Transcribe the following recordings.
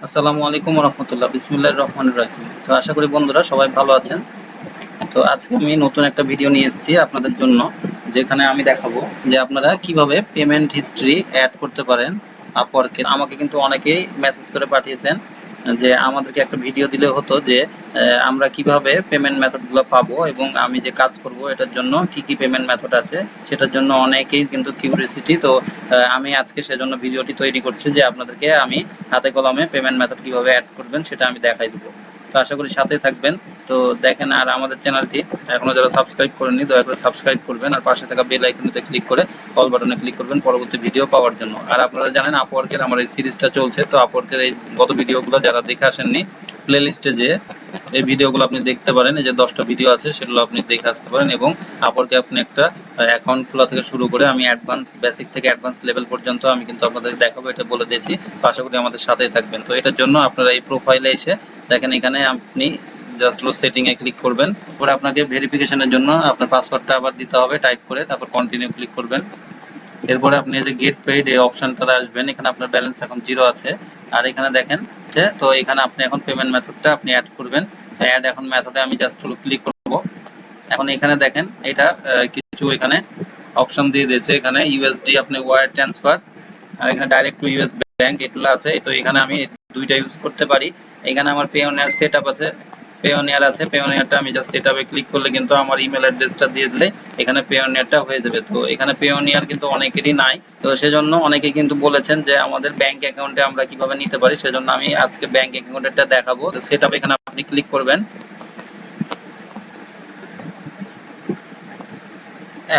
আসসালামু আলাইকুম রহমতুল্লাহ, বিসমিল্লাহির রহমানির রহিম। তো আশা করি বন্ধুরা সবাই ভালো আছেন। তো আজকে আমি নতুন একটা ভিডিও নিয়ে এসেছি আপনাদের জন্য, যেখানে আমি দেখাবো যে আপনারা কিভাবে পেমেন্ট হিস্ট্রি অ্যাড করতে পারেন আপওয়ার্কে। আমাকে কিন্তু অনেকেই মেসেজ করে পাঠিয়েছেন যে আমাদেরকে একটা ভিডিও দিলে হতো যে আমরা কিভাবে পেমেন্ট মেথডগুলো পাবো এবং আমি যে কাজ করব এটার জন্য কি কি পেমেন্ট মেথড আছে সেটার জন্য অনেকেই কিন্তু কিউরিওসিটি। তো আমি আজকে সেজন্য ভিডিওটি তৈরি করছি যে আপনাদেরকে আমি হাতে কলমে পেমেন্ট মেথড কিভাবে অ্যাড করবেন সেটা আমি দেখাই দেবো। তো আশা করি সাথেই থাকবেন। তো দেখেন, আর আমাদের চ্যানেলটি এখনো যারা সাবস্ক্রাইব করেননি দয়া করে সাবস্ক্রাইব করবেন, আর পাশে থাকা বেল আইকনটিতে ক্লিক করে অল বাটনে ক্লিক করবেন পরবর্তী ভিডিও পাওয়ার জন্য। আর আপনারা জানেন আপওয়ার্কের আমার এই সিরিজটা চলছে, তো আপওয়ার্কের এই গত ভিডিওগুলো যারা দেখে আসেননি প্লে লিস্টে যে এই ভিডিওগুলো আপনি দেখতে পারেন। এই যে 10টা ভিডিও আছে সেগুলো আপনি দেখে আসতে পারেন এবং আপওয়ার্কে আপনি একটা অ্যাকাউন্ট খোলা থেকে শুরু করে আমি অ্যাডভান্স বেসিক থেকে অ্যাডভান্স লেভেল পর্যন্ত আমি কিন্তু আপনাদের দেখাবো, এটা বলে দিয়েছি। তো আশা করি আমাদের সাথেই থাকবেন। তো এটার জন্য আপনারা এই প্রোফাইলে এসে দেখেন, এখানে আপনি জাস্ট সেটিং এ ক্লিক করবেন। পরে আপনাকে ভেরিফিকেশনের জন্য আপনার পাসওয়ার্ডটা আবার দিতে হবে টাইপ করে, তারপর কন্টিনিউ ক্লিক করবেন। এরপরে আপনি এই যে গেট পেইড এই অপশনটাতে আসবেন। এখানে আপনার ব্যালেন্স এখন 0 আছে। আর এখানে দেখেন তো এখানে আপনি এখন পেমেন্ট মেথডটা আপনি অ্যাড করবেন। অ্যাড এখন মেথডে আমি জাস্ট ক্লিক করব। এখন এখানে দেখেন এটা কিছু এখানে অপশন দিয়ে দিয়েছে। এখানে ইউএসডি আপনি ওয়্যার ট্রান্সফার, আর এখানে ডাইরেক্ট টু ইউএস ব্যাংক এগুলো আছে। তো এখানে আমি দুইটা ইউজ করতে পারি। এখানে আমার পেওনিয়ার সেটআপ আছে, পেওনিয়ার আছে। পেওনিয়ারটা আমি জাস্ট সেটআপে ক্লিক করলে কিন্তু আমার ইমেল অ্যাড্রেসটা দিয়ে দিলে এখানে পেওনিয়ারটা হয়ে যাবে। তো এখানে পেওনিয়ার কিন্তু অনেকেরই নাই, তো সেজন্য অনেকে কিন্তু বলেছেন যে আমাদের ব্যাংক অ্যাকাউন্টে আমরা কিভাবে নিতে পারি। সেজন্য আমি আজকে ব্যাংক অ্যাকাউন্টটা দেখাবো। তো সেটআপ এখানে আপনি ক্লিক করবেন।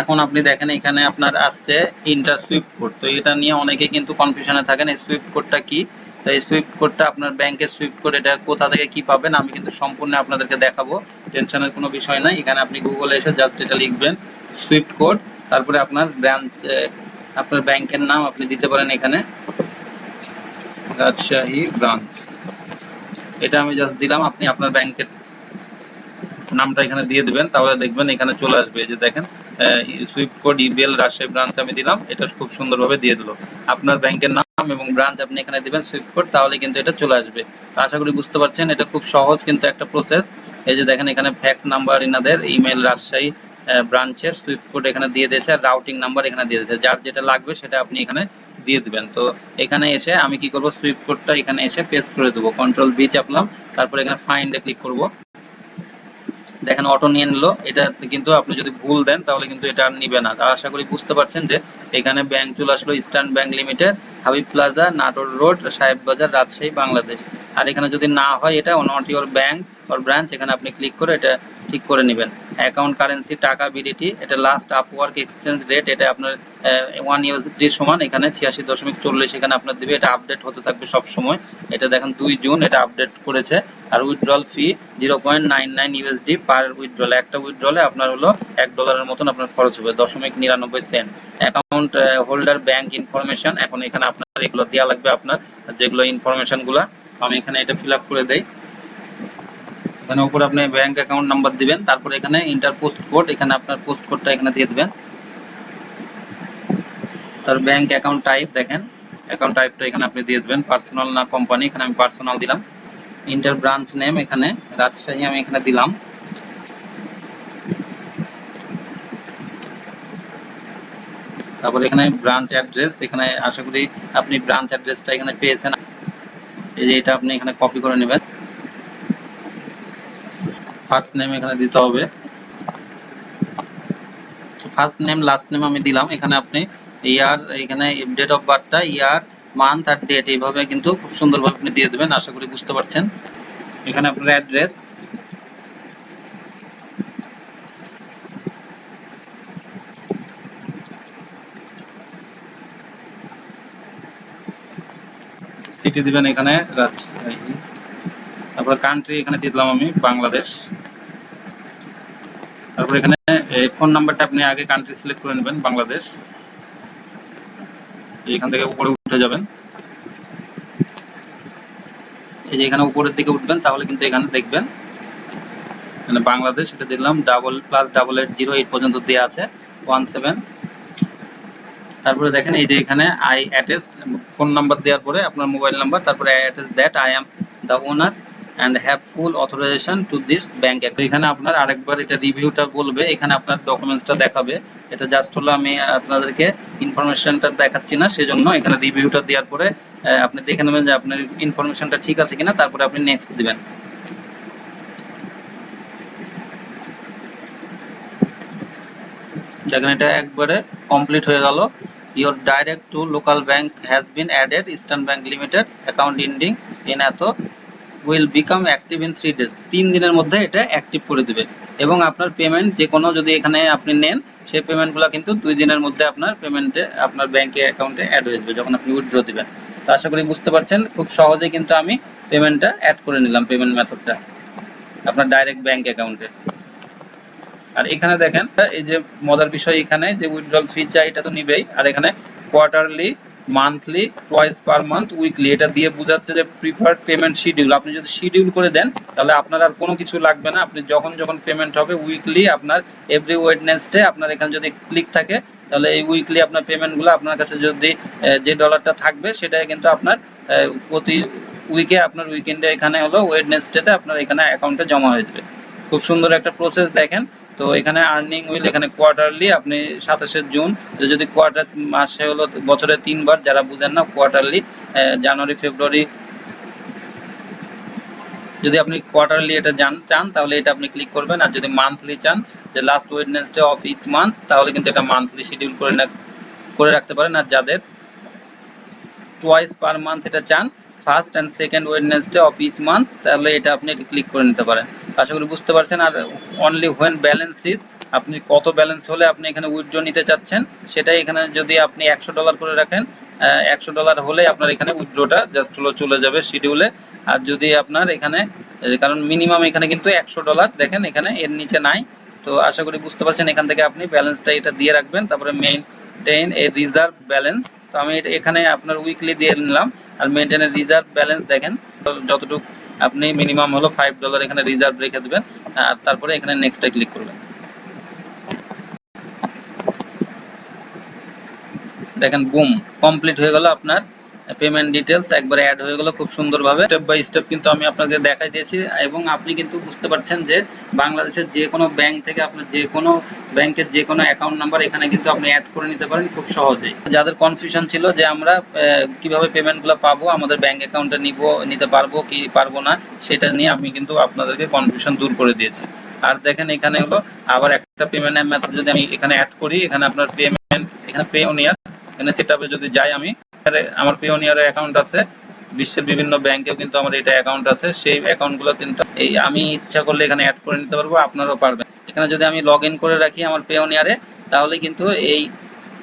এখন আপনি দেখেন এখানে আপনার আসছে ইন্টার সুইফট কোড। তো এটা নিয়ে অনেকে কিন্তু কনফিউশনে থাকেন, এই সুইফট কোডটা কি। তো এই সুইফট কোডটা আপনার ব্যাংকের সুইফট কোড, এটা কোথা থেকে কি পাবেন আমি কিন্তু সম্পূর্ণ আপনাদেরকে দেখাবো। টেনশনের কোনো বিষয় নাই। এখানে আপনি গুগলে এসে জাস্ট এটা লিখবেন সুইফট কোড, তারপরে আপনার ব্রাঞ্চ, আপনার ব্যাংকের নাম আপনি দিতে পারেন এখানে রাজশাহী ব্রাঞ্চ। এটা আমি জাস্ট দিলাম। আপনি আপনার ব্যাংকের নামটা এখানে দিয়ে দিবেন, তাহলে দেখবেন এখানে চলে আসবে। এই যে দেখেন Swift code EBL Rajshahi branch আমি দিলাম, এটা খুব সুন্দরভাবে দিয়ে দিল। আপনার ব্যাংকের নাম এবং ব্রাঞ্চ আপনি এখানে দিবেন সুইফট কোড, তাহলে কিন্তু এটা চলে আসবে। তো আশা করি বুঝতে পারছেন, এটা খুব সহজ কিন্তু একটা প্রসেস। এই যে দেখেন এখানে ফ্যাক্স নাম্বার ইনাদের, ইমেল রাজশাহী ব্রাঞ্চের সুইফট কোড এখানে দিয়ে দিয়েছে, আর রাউটিং নাম্বার এখানে দিয়ে দিয়েছে। যার যেটা লাগবে সেটা আপনি এখানে দিয়ে দিবেন। তো এখানে এসে আমি কি করব, সুইফট কোডটা এখানে এসে পেস্ট করে দেবো। কন্ট্রোল ভি চাপলাম, তারপর এখানে ফাইন্ডে ক্লিক করব। দেখেন অটো নিয়ে নিল। এটা কিন্তু আপনি যদি ভুল দেন তাহলে কিন্তু এটা আর নিবে না। আশা করি বুঝতে পারছেন যে এখানে ব্যাংক চলে আসলো eastern bank limited, Habib plaza, Natore road, সাহেব বাজার, রাজশাহী, বাংলাদেশ। আর এখানে যদি না হয় এটা not your bank or branch, এখানে আপনি ক্লিক করে এটা ঠিক করে নেবেন। অ্যাকাউন্ট কারেন্সি টাকা বিডিটি, এটা লাস্ট আপওয়ার্ক এক্সচেঞ্জ রেট, এটা আপনার 1 ইউএসডি সমান এখানে 86.40 এখানে আপনার দিবে। এটা আপডেট হতে থাকবে সব সময়। এটা দেখেন 2 জুন এটা আপডেট করেছে। আর উইথড্রল ফি 0.99 ইউএসডি পার উইথড্রল। একটা উইথড্রলে আপনার হলো $1 মতন আপনার খরচ হবে 0.99 cent. Account holder bank information, এখন এখানে আপনার এগুলো দেওয়া লাগবে, আপনার যেগুলো ইনফরমেশন গুলা। আমি এখানে এটা ফিল আপ করে দেই। এখানে উপরে আপনি ব্যাংক অ্যাকাউন্ট নাম্বার দিবেন, তারপরে এখানে ইন্টার পোস্ট কোড, এখানে আপনার পোস্ট কোডটা এখানে দিয়ে দিবেন। তার ব্যাংক অ্যাকাউন্ট টাইপ দেখেন, অ্যাকাউন্ট টাইপটা এখানে আপনি দিয়ে দিবেন, পার্সোনাল না কোম্পানি, এখানে আমি পার্সোনাল দিলাম। ইন্টার ব্রাঞ্চ নেম এখানে রাজশাহী আমি এখানে দিলাম। তারপর এখানে ব্রাঞ্চ অ্যাড্রেস, এখানে আশা করি আপনি ব্রাঞ্চ অ্যাড্রেসটা এখানে পেয়েছেন। এই যে এটা আপনি এখানে কপি করে নেবেন। ফার্স্ট নেম এখানে দিতে হবে। ফার্স্ট নেম লাস্ট নেম আমি দিলাম। এখানে আপনি ইয়ার, এখানে ডেট অফ বার্থটা, ইয়ার, মান্থ আর ডেট এইভাবে কিন্তু খুব সুন্দরভাবে আপনি দিয়ে দেবেন। আশা করি বুঝতে পারছেন। এখানে আপনার অ্যাড্রেস, সিটি দিবেন এখানে রাজশাহী। তারপর কান্ট্রি এখানে দিলাম আমি বাংলাদেশ। তারপর এখানে ফোন নাম্বারটা আপনি আগে কান্ট্রি সিলেক্ট করে নেবেন বাংলাদেশ। এখান থেকে উপরে উঠে যাবেন। এই যে এখানে উপরের দিকে উঠবেন, তাহলে কিন্তু এখানে দেখবেন মানে বাংলাদেশ এটা দিলাম, +8808 পর্যন্ত দেওয়া আছে 17। তারপরে দেখেন এই যে এখানে আই অ্যাটেস্ট ফোন নাম্বার দেওয়ার পরে আপনার মোবাইল নাম্বার, তারপরে attach that I am the owner and have full authorization to this bank account. এখানে আপনার আরেকবার এটা রিভিউটা বলবে, এখানে আপনার ডকুমেন্টসটা দেখাবে। এটা জাস্ট হলো আমি আপনাদেরকে ইনফরমেশনটা দেখাচ্ছি না, সেজন্য এখানে রিভিউটা দেওয়ার পরে আপনি দেখে নেবেন যে আপনার ইনফরমেশনটা ঠিক আছে কিনা, তারপরে আপনি নেক্সট দিবেন। দেখেন এটা একবারে কমপ্লিট হয়ে গেল। Your direct to local bank has been added, eastern bank limited, account ending in এত will become active in 3 days। 3 দিনের মধ্যে এটা অ্যাক্টিভ করে দিবে। এবং আপনার পেমেন্ট যে কোনো যদি এখানে আপনি নেন, সেই পেমেন্টগুলো কিন্তু 2 দিনের মধ্যে আপনার পেমেন্টে আপনার ব্যাংকে অ্যাকাউন্টে অ্যাড হয়ে যাবে যখন আপনি উইথড্র দিবেন। তো আশা করি বুঝতে পারছেন, খুব সহজেই কিন্তু আমি পেমেন্টটা অ্যাড করে নিলাম, পেমেন্ট মেথডটা আপনার ডাইরেক্ট ব্যাংক অ্যাকাউন্টে। আর এখানে দেখেন এই যে মজার বিষয়, এখানে যে উইথড্রল ফি চাই এটা তো নিবেই, আর এখানে quarterly, monthly, twice per month, weekly, এটা দিয়ে বোঝাচ্ছে যে প্রিফার্ড পেমেন্ট শিডিউল। আপনি যদি শিডিউল করে দেন তাহলে আপনার আর কোনো কিছু লাগবে না। আপনি যখন যখন পেমেন্ট হবে উইকলি, আপনার এভরি ওয়েডনেসডে আপনার এখানে যদি ক্লিক থাকে তাহলে এই উইকলি আপনার পেমেন্টগুলো আপনার কাছে যদি যে ডলারটা থাকবে সেটাই কিন্তু আপনার প্রতি উইকে আপনার উইকেন্ডে এখানে হলো ওয়েডনেসডেতে আপনার এখানে অ্যাকাউন্টে জমা হয়ে যাবে। খুব সুন্দর একটা প্রসেস দেখেন। তো এখানে আর্নিং উইল, এখানে কোয়ার্টারলি, আপনি 27শে জুন, যদি কোয়ার্টার মাসে হলো বছরে 3 বার, যারা বুঝেন না কোয়ার্টারলি, জানুয়ারি ফেব্রুয়ারি, যদি আপনি কোয়ার্টারলি এটা চান তাহলে এটা আপনি ক্লিক করবেন। আর যদি মান্থলি চান যে last Wednesday of each month, তাহলে কিন্তু এটা মান্থলি শিডিউল করে রাখতে পারেন। আর যাদের টোয়াইস পার মান্থ এটা চান, first and second Wednesday of each month, তাহলে এটা আপনি ক্লিক করে নিতে পারেন। আশা করি বুঝতে পারছেন। আর অনলি হোয়েন ব্যালেন্স ইজ, আপনি কত ব্যালেন্স হলে আপনি এখানে উইথড্র নিতে চাচ্ছেন সেটাই, এখানে যদি আপনি $100 করে রাখেন, $100 হলে আপনার এখানে উইথড্রটা জাস্ট হলো চলে যাবে শিডিউলে। আর যদি আপনার এখানে, কারণ মিনিমাম এখানে কিন্তু $100 দেখেন, এখানে এর নিচে নাই। তো আশা করি বুঝতে পারছেন, এখান থেকে আপনি ব্যালেন্সটা এটা দিয়ে রাখবেন, তারপরে মেইনটেইন এ রিজার্ভ ব্যালেন্স। তো আমি এখানে আপনার উইকলি দিয়ে নিলাম। আর মেইনটেইন এ রিজার্ভ ব্যালেন্স দেখেন যতটুকু আপনি মিনিমাম হলো $5 এখানে রিজার্ভ রেখে দেবেন। আর তারপরে এখানে নেক্সটে ক্লিক করবেন। দেখেন বুম, কমপ্লিট হয়ে গেল আপনার পেমেন্ট ডিটেলস, একবারে অ্যাড হয়ে গেল খুব সুন্দরভাবে। স্টেপ বাই স্টেপ কিন্তু আমি আপনাকে দেখাই দিয়েছি, এবং আপনি কিন্তু বুঝতে পারছেন যে বাংলাদেশের যে কোনো ব্যাংক থেকে আপনার যে কোনো ব্যাংকের যে কোনো অ্যাকাউন্ট নাম্বার এখানে কিন্তু আপনি অ্যাড করে নিতে পারেন খুব সহজেই। যাদের কনফিউশন ছিল যে আমরা কিভাবে পেমেন্টগুলো পাবো, আমাদের ব্যাংক অ্যাকাউন্টে নিতে পারবো কি পারবো না, সেটা নিয়ে আমি কিন্তু আপনাদেরকে কনফিউশন দূর করে দিয়েছি। আর দেখেন এখানে হলো আবার একটা পেমেন্ট মেথড যদি আমি এখানে অ্যাড করি, এখানে আপনার পেমেন্ট, এখানে পেওনিয়ার, এখানে সেটআপে যদি যাই আমি, আমার পেওনিয়ারের অ্যাকাউন্ট আছে, বিশ্বের বিভিন্ন ব্যাংকেও কিন্তু আমার এটা অ্যাকাউন্ট আছে। সেই অ্যাকাউন্টগুলো কিন্তু এই আমি ইচ্ছা করলে এখানে অ্যাড করে নিতে পারবো, আপনারাও পারবেন। এখানে যদি আমি লগ ইন করে রাখি আমার পেওনিয়ারে, তাহলে কিন্তু এই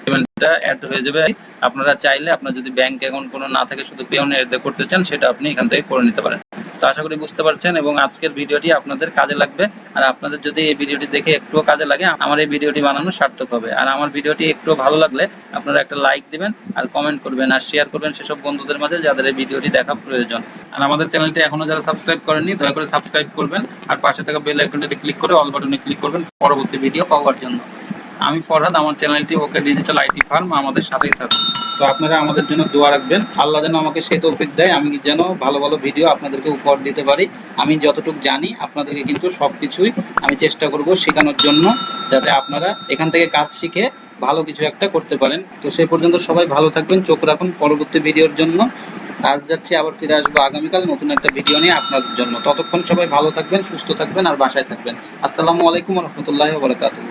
পেমেন্টটা অ্যাড হয়ে যাবে। আপনারা চাইলে আপনার যদি ব্যাংক অ্যাকাউন্ট কোনো না থাকে, শুধু পেওনিয়ার দিয়ে করতে চান, সেটা আপনি এখান থেকে করে নিতে পারেন। তো আশা করি বুঝতে পারছেন, এবং আজকের ভিডিওটি আপনাদের কাজে লাগবে। আর আপনাদের যদি এই ভিডিওটি দেখে একটুও কাজে লাগে, আমার এই ভিডিওটি বানানো সার্থক হবে। আর আমার ভিডিওটি একটু ভালো লাগলে আপনারা একটা লাইক দিবেন, আর কমেন্ট করবেন, আর শেয়ার করবেন সেসব বন্ধুদের মাঝে যাদের এই ভিডিওটি দেখা প্রয়োজন। আর আমাদের চ্যানেলটি এখনো যারা সাবস্ক্রাইব করেননি, দয়া করে সাবস্ক্রাইব করবেন, আর পাশে থাকা বেল আইকনটিতে ক্লিক করে অল বাটনে ক্লিক করবেন পরবর্তী ভিডিও পাওয়ার জন্য। আমি ফরহাদ, আমার চ্যানেলটি ওকে ডিজিটাল আইটি ফার্ম, আমাদের সাথেই থাকুন। তো আপনারা আমাদের জন্য দোয়া রাখবেন, আল্লাহ যেন আমাকে সেই তৌফিক দেয়, আমি যেন ভালো ভালো ভিডিও আপনাদেরকে উপহার দিতে পারি। আমি যতটুকু জানি আপনাদেরকে কিন্তু সবকিছুই আমি চেষ্টা করব শেখানোর জন্য, যাতে আপনারা এখান থেকে কাজ শিখে ভালো কিছু একটা করতে পারেন। তো সেই পর্যন্ত সবাই ভালো থাকবেন, চোখ রাখুন পরবর্তী ভিডিওর জন্য। আজ যাচ্ছি, আবার ফিরে আসবো আগামীকাল নতুন একটা ভিডিও নিয়ে আপনাদের জন্য। ততক্ষণ সবাই ভালো থাকবেন, সুস্থ থাকবেন, আর বাসায় থাকবেন। আসসালামু আলাইকুম ওয়া রাহমাতুল্লাহি ওয়া বারাকাতুহু।